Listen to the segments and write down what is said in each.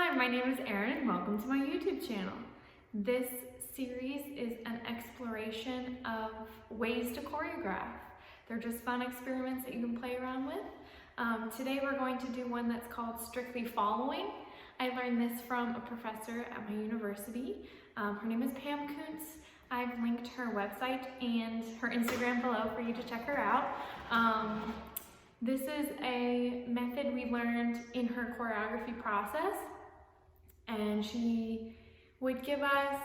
Hi, my name is Erin and welcome to my YouTube channel. This series is an exploration of ways to choreograph. They're just fun experiments that you can play around with. Today we're going to do one that's called Strictly Following. I learned this from a professor at my university. Her name is Pam Kuntz. I've linked her website and her Instagram below for you to check her out. This is a method we learned in her choreography process, and she would give us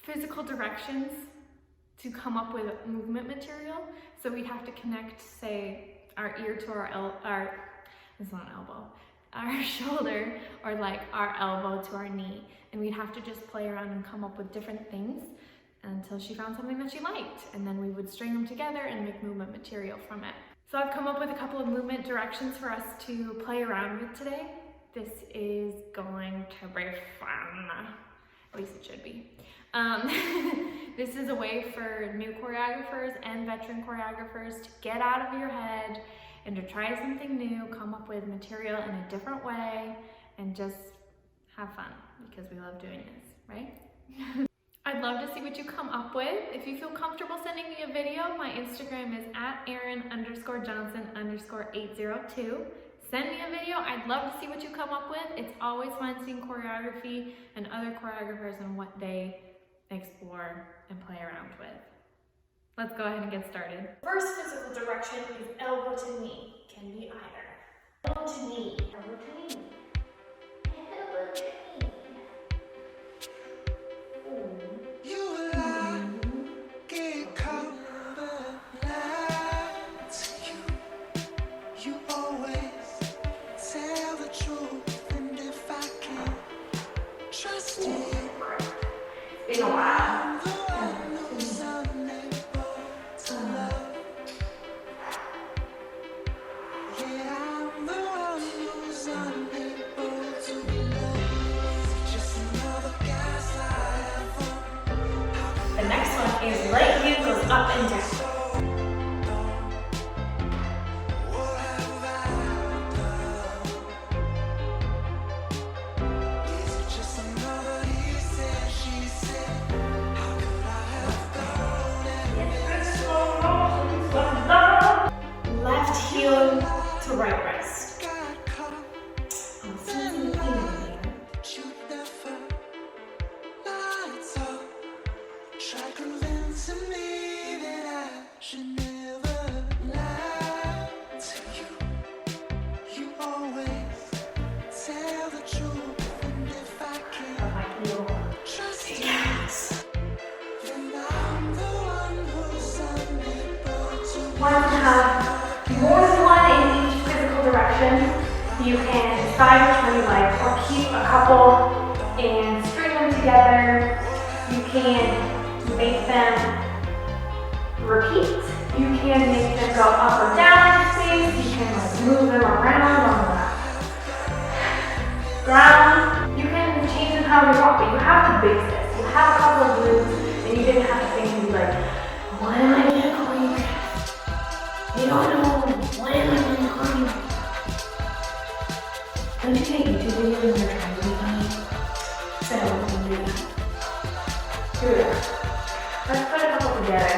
physical directions to come up with movement material. So we'd have to connect, say, our ear to our shoulder, or like our elbow to our knee. And we'd have to just play around and come up with different things until she found something that she liked. And then we would string them together and make movement material from it. So I've come up with a couple of movement directions for us to play around with today. This is going to be fun. At least it should be. This is a way for new choreographers and veteran choreographers to get out of your head and to try something new, come up with material in a different way, and just have fun, because we love doing this, right? I'd love to see what you come up with. If you feel comfortable sending me a video, my Instagram is @Erin_Johnson_802. Send me a video. I'd love to see what you come up with. It's always fun seeing choreography and other choreographers and what they explore and play around with. Let's go ahead and get started. First physical direction is elbow to knee. Can be either. Elbow to knee. Elbow to knee. Elbow to knee. Been a while. The next one is right hand goes up and down. Left heel to right wrist. Want to have more than one in each physical direction, you can decide which one you like, or keep a couple and string them together. You can make them repeat. You can make them go up or down in space. You can move them around on the ground. You can change them however you want, but you have to base this. You have a couple of moves, and you didn't have to think and be like, what am I going to choreograph? You don't know what am I going to choreograph? Don't you take YouTube videos when you're trying to be funny? So we can do that. Here we go. Let's put a couple together.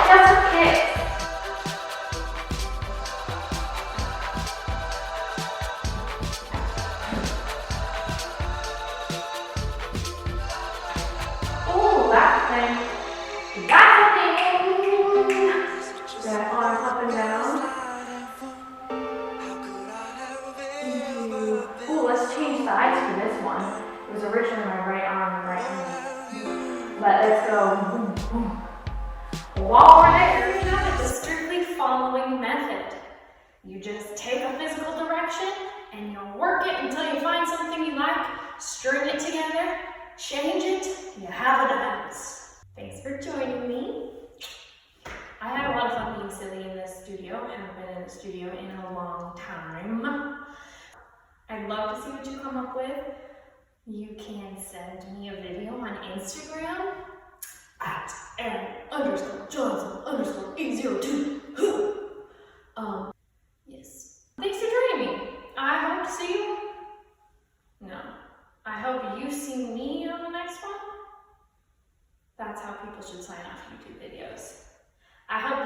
Just a kick. Ooh, that's the thing. That's the thing. That arm up and down. Ooh, let's change sides for this one. It was originally my right arm and right hand. But let's go. Boom, boom. While we're there, it's a strictly following method. You just take a physical direction and you'll work it until you find something you like, string it together, change it, you have a dance. Thanks for joining me. I had a lot of fun being silly in this studio. I haven't been in the studio in a long time. I'd love to see what you come up with. You can send me a video on Instagram @Erin_Johnson_802. Yes. Thanks for joining me. I hope to see you you see me on the next one, that's how people should sign off YouTube videos. I hope